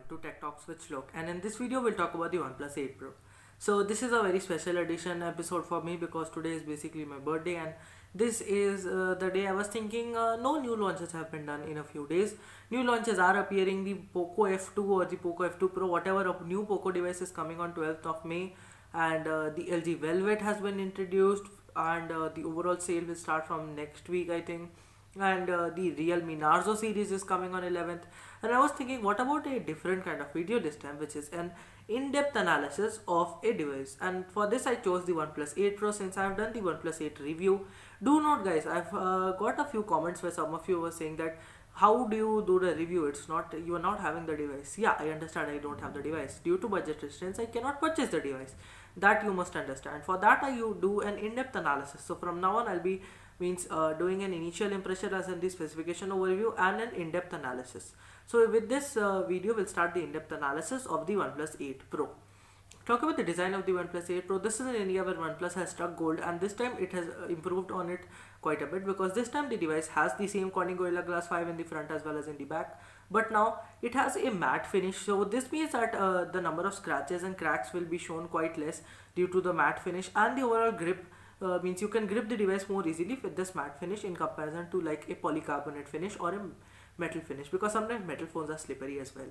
to Tech Talks with Shlok, and in this video we'll talk about the OnePlus 8 Pro. So this is a very special edition episode for me because today is basically my birthday, and this is the day I was thinking no new launches have been done in a few days. New launches are appearing, the Poco F2 or the Poco F2 Pro, whatever a new Poco device is coming on 12th of May, and the LG Velvet has been introduced, and the overall sale will start from next week, I think. And the Realme Narzo series is coming on 11th, and I was thinking, what about a different kind of video this time, which is an in-depth analysis of a device. And for this I chose the OnePlus 8 Pro, since I have done the OnePlus 8 review. Do note guys, I've got a few comments where some of you were saying that how do you do the review, it's not, you are not having the device. Yeah, I understand, I don't have the device due to budget restraints. I cannot purchase the device, that you must understand. For that I you do an in-depth analysis. So from now on I'll be doing an initial impression as in the specification overview and an in-depth analysis. So with this video we'll start the in-depth analysis of the OnePlus 8 Pro. Talk about the design of the OnePlus 8 Pro. This is an area where OnePlus has struck gold, and this time it has improved on it quite a bit, because this time the device has the same Corning Gorilla Glass 5 in the front as well as in the back, but now it has a matte finish. So this means that the number of scratches and cracks will be shown quite less due to the matte finish, and the overall grip means you can grip the device more easily with this matte finish in comparison to like a polycarbonate finish or a metal finish, because sometimes metal phones are slippery as well.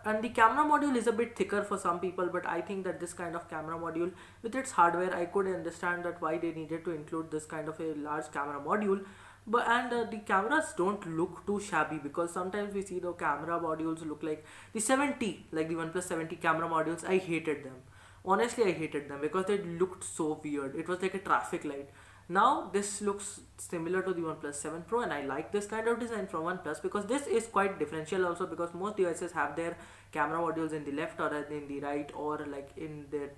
And the camera module is a bit thicker for some people, but I think that this kind of camera module with its hardware, I could understand that why they needed to include this kind of a large camera module. But the cameras don't look too shabby, because sometimes we see the camera modules look like the 70, like the OnePlus 70 camera modules. I hated them. Honestly, I hated them because they looked so weird. It was like a traffic light. Now this looks similar to the OnePlus 7 Pro, and I like this kind of design from OnePlus, because this is quite differential also, because most devices have their camera modules in the left or in the right, or like in that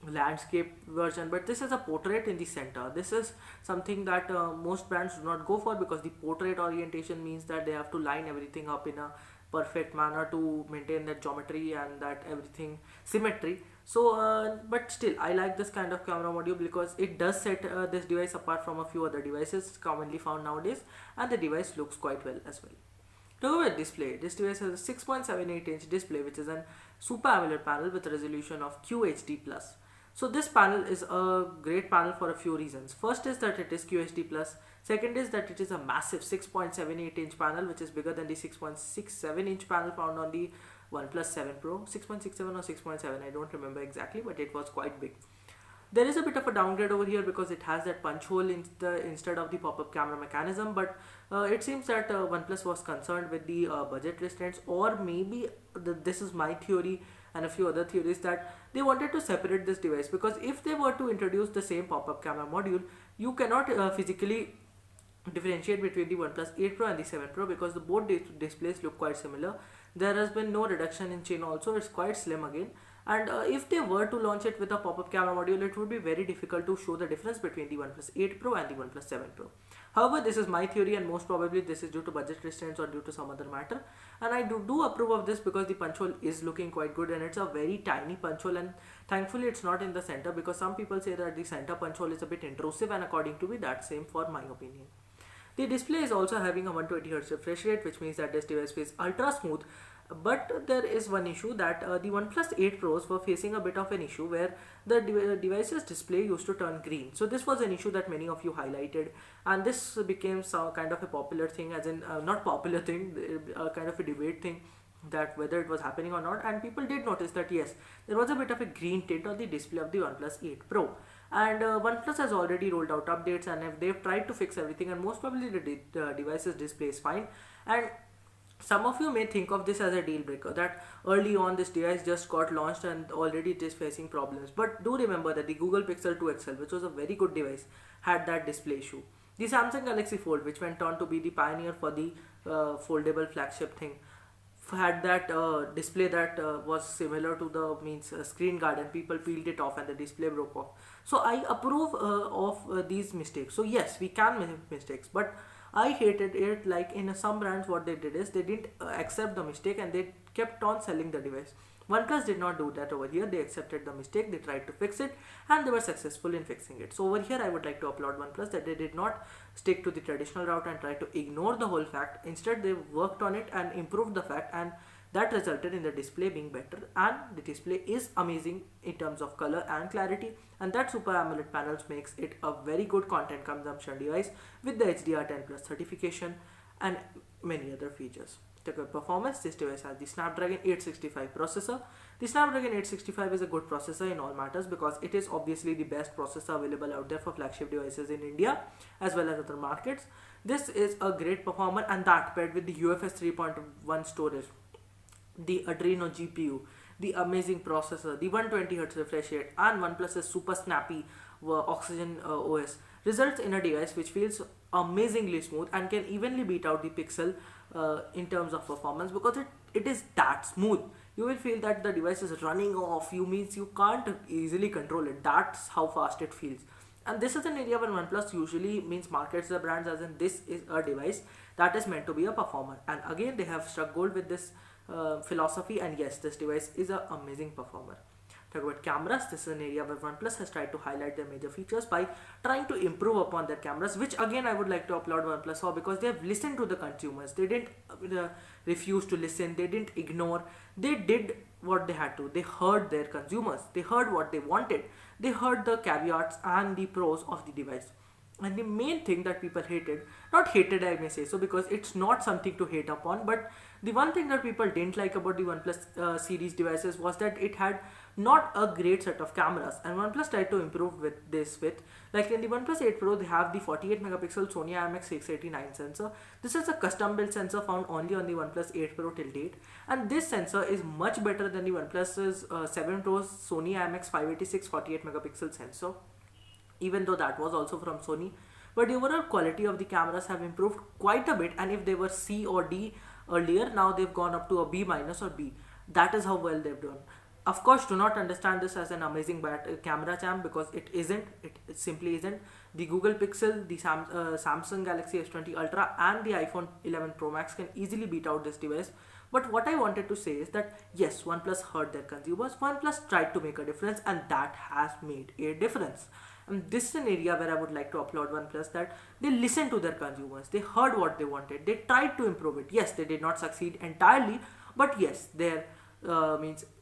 landscape version, but this is a portrait in the center. This is something that most brands do not go for, because the portrait orientation means that they have to line everything up in a perfect manner to maintain that geometry and that everything symmetry. So but still I like this kind of camera module, because it does set this device apart from a few other devices commonly found nowadays, and the device looks quite well as well. Talk about display. This device has a 6.78 inch display, which is an Super AMOLED panel with a resolution of QHD+. So this panel is a great panel for a few reasons. First is that it is QHD+. Second is that it is a massive 6.78 inch panel, which is bigger than the 6.67 inch panel found on the OnePlus 7 Pro. 6.67 or 6.7, I don't remember exactly, but it was quite big. There is a bit of a downgrade over here, because it has that punch hole instead of the pop-up camera mechanism, but it seems that OnePlus was concerned with the budget restraints, or maybe this is my theory and a few other theories, that they wanted to separate this device, because if they were to introduce the same pop-up camera module, you cannot physically differentiate between the OnePlus 8 Pro and the 7 Pro, because the both displays look quite similar. There has been no reduction in chin also, it's quite slim again. And if they were to launch it with a pop-up camera module, it would be very difficult to show the difference between the OnePlus 8 Pro and the OnePlus 7 Pro. However, this is my theory, and most probably this is due to budget restraints or due to some other matter. And I do approve of this, because the punch hole is looking quite good, and it's a very tiny punch hole, and thankfully it's not in the center, because some people say that the center punch hole is a bit intrusive, and according to me that's same for my opinion. The display is also having a 120Hz refresh rate, which means that this device is ultra smooth. But there is one issue, that the OnePlus 8 Pros were facing a bit of an issue where the device's display used to turn green. So this was an issue that many of you highlighted, and this became some kind of a popular thing, as in not popular thing, kind of a debate thing, that whether it was happening or not. And people did notice that yes, there was a bit of a green tint on the display of the OnePlus 8 Pro. And OnePlus has already rolled out updates, and if they've tried to fix everything, and most probably the device's display is fine. And some of you may think of this as a deal breaker, that early on this device just got launched and already it is facing problems. But do remember that the Google Pixel 2 XL, which was a very good device, had that display issue. The Samsung Galaxy Fold, which went on to be the pioneer for the foldable flagship thing, had that display that was similar to the screen guard, and people peeled it off and the display broke off. So I approve of these mistakes. So yes, we can make mistakes, but I hated it. Like in some brands, what they did is they didn't accept the mistake, and they kept on selling the device. OnePlus did not do that over here. They accepted the mistake, they tried to fix it, and they were successful in fixing it. So over here I would like to applaud OnePlus that they did not stick to the traditional route and try to ignore the whole fact. Instead they worked on it and improved the fact and That resulted in the display being better, and the display is amazing in terms of color and clarity, and that Super AMOLED panels makes it a very good content consumption device with the HDR10 Plus certification and many other features. The good performance, this device has the Snapdragon 865 processor. The Snapdragon 865 is a good processor in all matters because it is obviously the best processor available out there for flagship devices in India as well as other markets. This is a great performer, and that paired with the UFS 3.1 storage, the Adreno GPU, the amazing processor, the 120Hz refresh rate, and OnePlus's super snappy Oxygen OS results in a device which feels amazingly smooth and can evenly beat out the Pixel in terms of performance, because it is that smooth. You will feel that the device is running off you, means you can't easily control it. That's how fast it feels. And this is an area where OnePlus usually means markets the brands, as in this is a device that is meant to be a performer. And again, they have struck gold with this philosophy, and yes, this device is an amazing performer. Talk about cameras, this is an area where OnePlus has tried to highlight their major features by trying to improve upon their cameras, which again I would like to applaud OnePlus for, because they have listened to the consumers. They didn't refuse to listen, they didn't ignore, they did what they had to. They heard their consumers, they heard what they wanted, they heard the caveats and the pros of the device. And the main thing that people hated, not hated I may say so, because it's not something to hate upon, but the one thing that people didn't like about the OnePlus series devices was that it had not a great set of cameras, and OnePlus tried to improve with this like in the OnePlus 8 Pro they have the 48 megapixel Sony IMX689 sensor. This is a custom built sensor found only on the OnePlus 8 Pro till date, and this sensor is much better than the OnePlus's 7 Pro's Sony IMX586 48 megapixel sensor, even though that was also from Sony. But the overall quality of the cameras have improved quite a bit, and if they were C or D earlier, now they've gone up to a B minus or B. That is how well they've done. Of course, do not understand this as an amazing camera champ, because it isn't. It simply isn't. The Google Pixel, the Samsung Galaxy S20 Ultra and the iPhone 11 Pro Max can easily beat out this device. But what I wanted to say is that yes, OnePlus heard their consumers, OnePlus tried to make a difference, and that has made a difference. And this is an area where I would like to applaud OnePlus, that they listened to their consumers, they heard what they wanted, they tried to improve it. Yes, they did not succeed entirely, but yes, their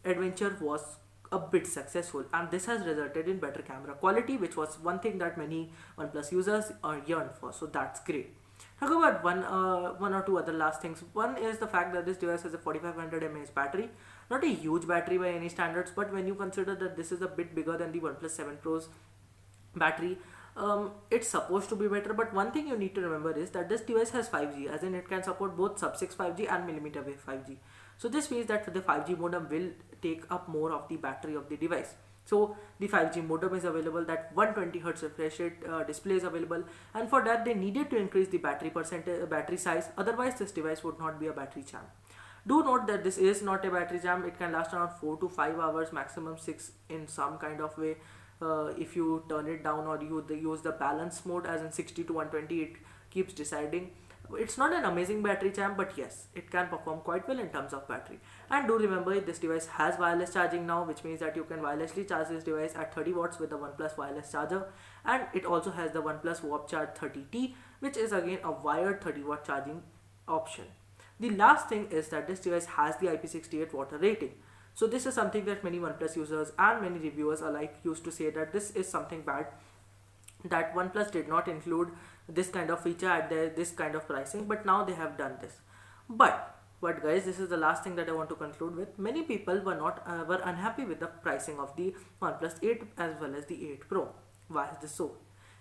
adventure was a bit successful, and this has resulted in better camera quality, which was one thing that many OnePlus users yearned for. So that's great. Talk about one or two other last things. One is the fact that this device has a 4500 mAh battery, not a huge battery by any standards, but when you consider that this is a bit bigger than the OnePlus 7 Pro's battery, it's supposed to be better. But one thing you need to remember is that this device has 5G, as in it can support both sub-6 5G and millimeter wave 5G. So this means that the 5G modem will take up more of the battery of the device. So the 5G modem is available, that 120Hz refresh rate display is available, and for that they needed to increase the battery size. Otherwise this device would not be a battery champ. Do note that this is not a battery jam. It can last around 4 to 5 hours, maximum 6 in some kind of way. If you turn it down or you use the balance mode, as in 60 to 120, it keeps deciding. It's not an amazing battery champ, but yes, it can perform quite well in terms of battery. And do remember, this device has wireless charging now, which means that you can wirelessly charge this device at 30 watts with the OnePlus wireless charger, and it also has the OnePlus Warp Charge 30T, which is again a wired 30 watt charging option. The last thing is that this device has the IP68 water rating. So this is something that many OnePlus users and many reviewers alike used to say that this is something bad, that OnePlus did not include this kind of feature at this kind of pricing, but now they have done this. But guys, this is the last thing that I want to conclude with. Many people were unhappy with the pricing of the OnePlus 8 as well as the 8 Pro. Why is this so?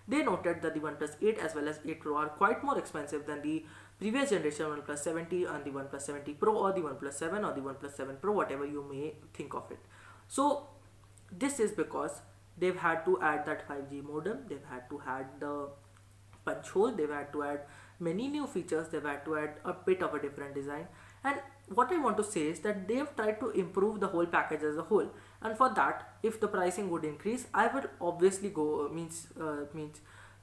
They noted that the OnePlus 8 as well as 8 Pro are quite more expensive than the previous generation OnePlus 70 and the OnePlus 70 Pro or the OnePlus 7 or the OnePlus 7 Pro, whatever you may think of it. So this is because they've had to add that 5G modem, they've had to add the punch hole, they've had to add many new features, they've had to add a bit of a different design. And what I want to say is that they've tried to improve the whole package as a whole, and for that, if the pricing would increase, I would obviously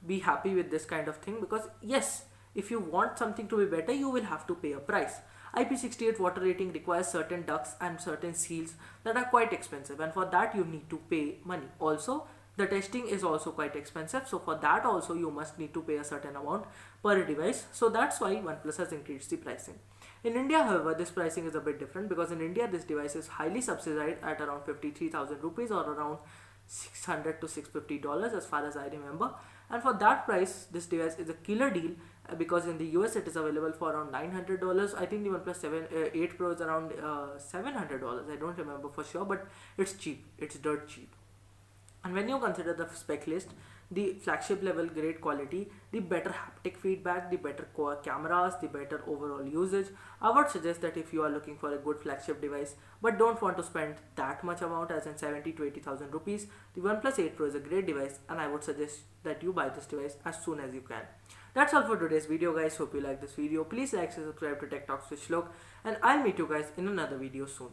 be happy with this kind of thing, because yes, if you want something to be better, you will have to pay a price. IP68 water rating requires certain ducts and certain seals that are quite expensive, and for that you need to pay money. Also, the testing is also quite expensive, so for that also you must need to pay a certain amount per device. So that's why OnePlus has increased the pricing. In India, however, this pricing is a bit different because in India this device is highly subsidized at around 53,000 rupees or around 600 to $650 as far as I remember. And for that price, this device is a killer deal because in the US it is available for around $900. I think the OnePlus 8 Pro is around $700. I don't remember for sure, but it's cheap. It's dirt cheap. And when you consider the spec list, the flagship level great quality, the better haptic feedback, the better cameras, the better overall usage, I would suggest that if you are looking for a good flagship device but don't want to spend that much amount as in 70 to 80,000 rupees, the OnePlus 8 Pro is a great device and I would suggest that you buy this device as soon as you can. That's all for today's video guys. Hope you like this video. Please like and subscribe to Tech Talks with Shlok and I'll meet you guys in another video soon.